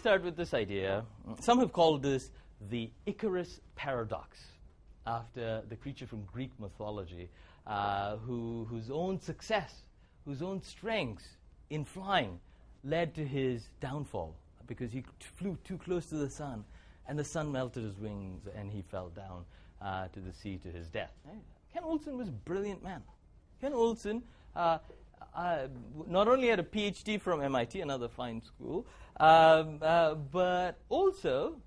start with this idea. Some have called this the Icarus paradox, after the creature from Greek mythology, whose own success, whose own strengths in flying led to his downfall because he flew too close to the sun, and the sun melted his wings, and he fell down to the sea to his death. Right? Ken Olsen was a brilliant man. Ken Olsen not only had a PhD from MIT, another fine school, but also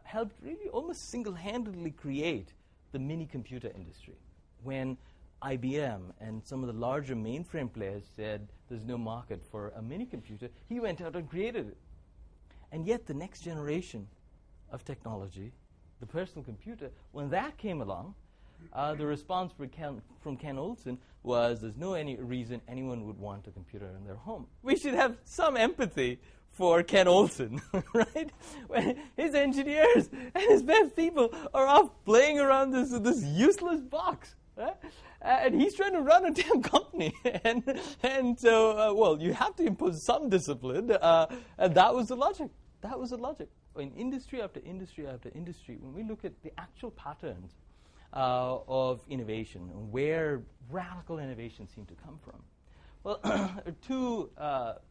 helped really almost single-handedly create the mini-computer industry. When IBM and some of the larger mainframe players said there's no market for a mini-computer, he went out and created it. And yet the next generation of technology, the personal computer, when that came along, the response from Ken Olsen was there's no reason anyone would want a computer in their home. We should have some empathy for Ken Olsen, right? When his engineers and his best people are off playing around this useless box, right? And he's trying to run a damn company. and so, well, you have to impose some discipline, and that was the logic. That was the logic. In industry after industry after industry, when we look at the actual patterns of innovation, and where radical innovations seem to come from, well, two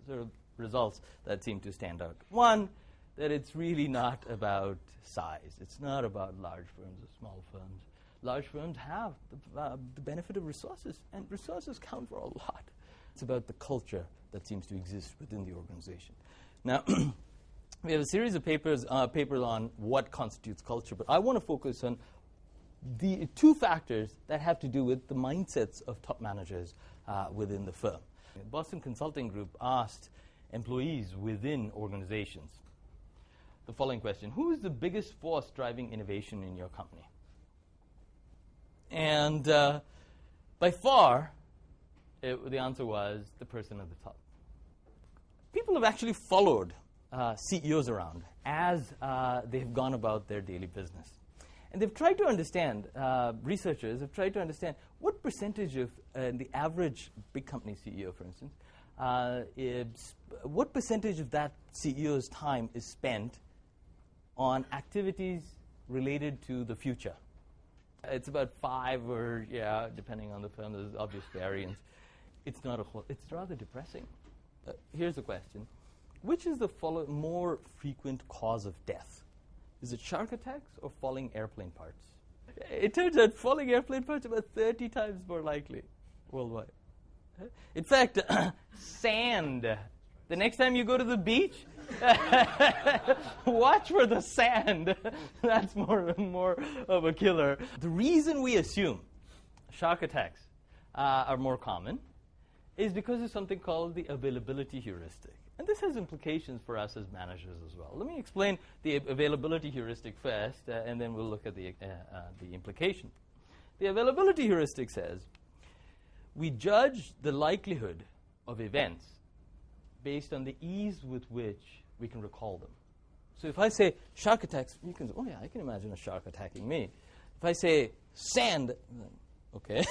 sort of results that seem to stand out. One, that it's really not about size. It's not about large firms or small firms. Large firms have the benefit of resources, and resources count for a lot. It's about the culture that seems to exist within the organization. Now, we have a series of papers on what constitutes culture, but I want to focus on the two factors that have to do with the mindsets of top managers within the firm. Boston Consulting Group asked employees within organizations the following question: who is the biggest force driving innovation in your company? And by far, the answer was the person at the top. People have actually followed CEOs around as they've gone about their daily business. And they've tried to understand, researchers have tried to understand what percentage of the average big company CEO, for instance, what percentage of that CEO's time is spent on activities related to the future. It's about 5 or, depending on the firm, there's obvious variance. It's not a whole, it's rather depressing. Here's the question. Which is the more frequent cause of death? Is it shark attacks or falling airplane parts? It turns out falling airplane parts are about 30 times more likely worldwide. In fact, sand. The next time you go to the beach, watch for the sand. That's more of a killer. The reason we assume shark attacks are more common is because of something called the availability heuristic. And this has implications for us as managers as well. Let me explain the availability heuristic first, and then we'll look at the implication. The availability heuristic says we judge the likelihood of events based on the ease with which we can recall them. So if I say shark attacks, you can say, oh yeah, I can imagine a shark attacking me. If I say sand, okay.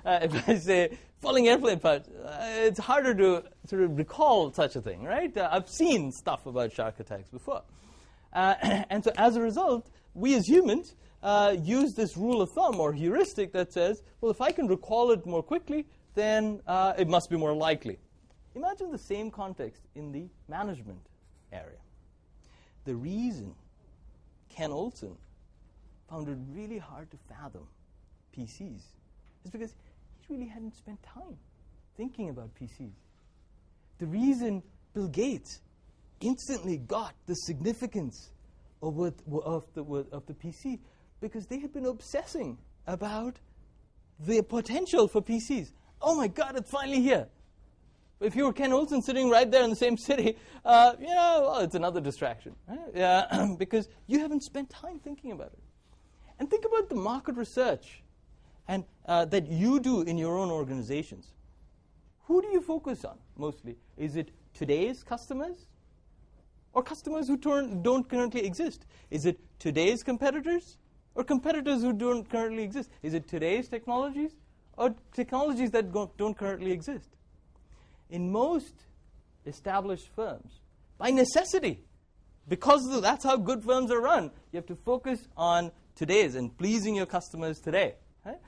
If I say falling airplane parts, it's harder to sort of recall such a thing, right? I've seen stuff about shark attacks before. And so as a result, we as humans use this rule of thumb or heuristic that says, well, if I can recall it more quickly, then it must be more likely. Imagine the same context in the management area. The reason Ken Olsen found it really hard to fathom PCs is because he really hadn't spent time thinking about PCs. The reason Bill Gates instantly got the significance of the PC because they had been obsessing about the potential for PCs. Oh my God, it's finally here. If you were Ken Olsen sitting right there in the same city, well, it's another distraction, right? Because you haven't spent time thinking about it. And think about the market research and that you do in your own organizations. Who do you focus on mostly? Is it today's customers or customers who don't currently exist? Is it today's competitors or competitors who don't currently exist? Is it today's technologies or technologies that don't currently exist? In most established firms, by necessity. Because that's how good firms are run. You have to focus on today's and pleasing your customers today. Right?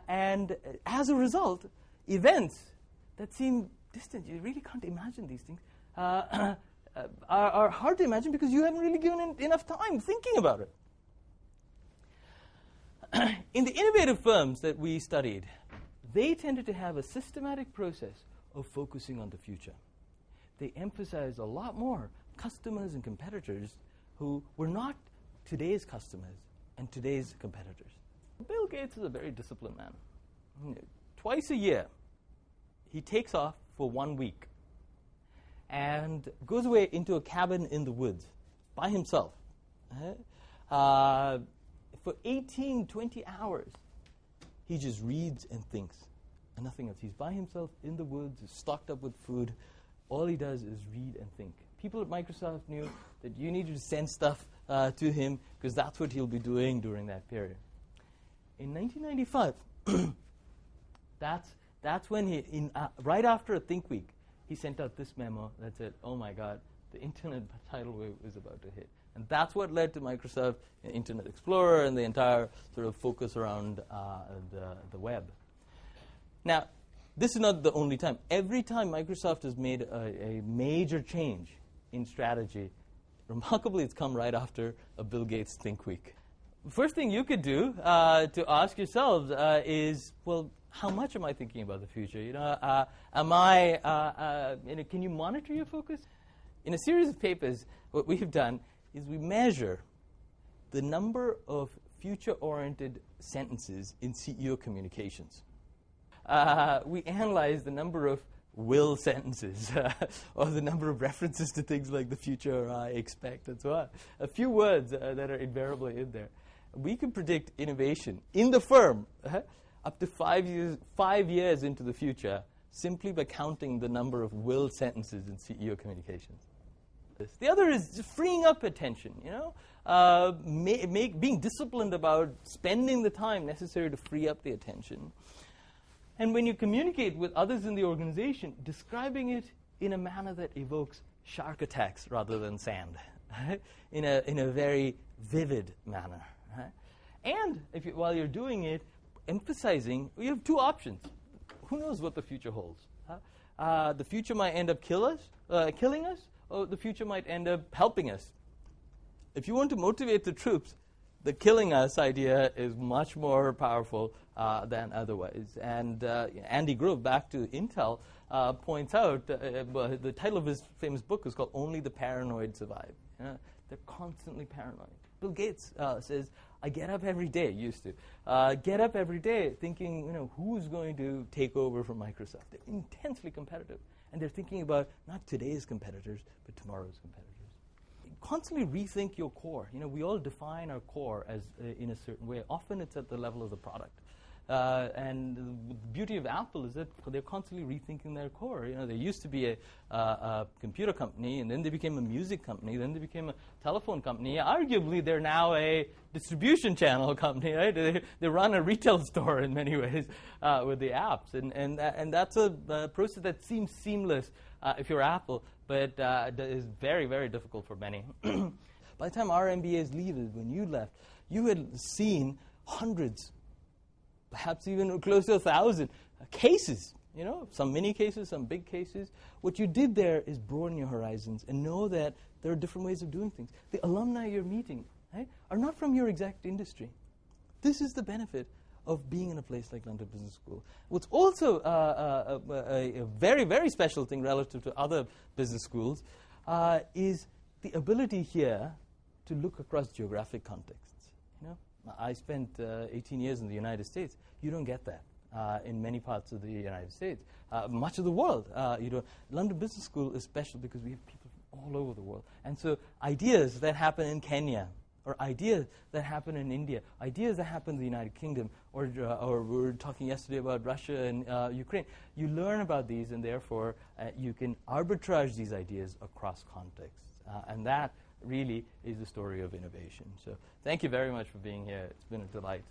And as a result, events that seem distant, you really can't imagine these things, are hard to imagine because you haven't really given enough time thinking about it. In the innovative firms that we studied, they tended to have a systematic process of focusing on the future. They emphasized a lot more customers and competitors who were not today's customers and today's competitors. Bill Gates is a very disciplined man. Twice a year, he takes off for 1 week and goes away into a cabin in the woods by himself. For 18, 20 hours, he just reads and thinks and nothing else. He's by himself in the woods, he's stocked up with food. All he does is read and think. People at Microsoft knew that you needed to send stuff to him because that's what he'll be doing during that period. In 1995, that's when right after a Think Week, he sent out this memo that said, "Oh my God, the internet tidal wave is about to hit." And that's what led to Microsoft Internet Explorer and the entire sort of focus around the web. Now, this is not the only time. Every time Microsoft has made a major change in strategy, remarkably, it's come right after a Bill Gates Think Week. The first thing you could do to ask yourselves is, well, how much am I thinking about the future? Can you monitor your focus? In a series of papers, what we've done is we measure the number of future-oriented sentences in CEO communications. We analyze the number of will sentences or the number of references to things like the future, I expect, and so on. A few words that are invariably in there. We can predict innovation in the firm up to 5 years into the future simply by counting the number of will sentences in CEO communications. The other is just freeing up attention, being disciplined about spending the time necessary to free up the attention. And when you communicate with others in the organization, describing it in a manner that evokes shark attacks rather than sand, right? in a very vivid manner. Right? And while you're doing it, emphasizing, you have two options. Who knows what the future holds? The future might end up killing us, or the future might end up helping us. If you want to motivate the troops, the killing us idea is much more powerful than otherwise. And Andy Grove, back to Intel, points out, the title of his famous book is called Only the Paranoid Survive. They're constantly paranoid. Bill Gates says, I get up every day, used to, get up every day thinking, who's going to take over from Microsoft? They're intensely competitive. And they're thinking about not today's competitors, but tomorrow's competitors. Constantly rethink your core. We all define our core as in a certain way. Often it's at the level of the product. And the beauty of Apple is that they're constantly rethinking their core. They used to be a computer company, and then they became a music company, then they became a telephone company. Arguably, they're now a distribution channel company, right? They run a retail store in many ways with the apps. And that's a process that seems seamless if you're Apple, but is very, very difficult for many. By the time our MBAs leave, when you left, you had seen hundreds, perhaps even close to 1,000 cases, some mini cases, some big cases. What you did there is broaden your horizons and know that there are different ways of doing things. The alumni you're meeting, right, are not from your exact industry. This is the benefit of being in a place like London Business School. What's also a very, very special thing relative to other business schools is the ability here to look across geographic contexts. I spent 18 years in the United States. You don't get that in many parts of the United States. Much of the world, London Business School is special because we have people from all over the world. And so ideas that happen in Kenya, or ideas that happen in India, ideas that happen in the United Kingdom, or we were talking yesterday about Russia and Ukraine, you learn about these, and therefore you can arbitrage these ideas across contexts. And that really is the story of innovation. So thank you very much for being here. It's been a delight.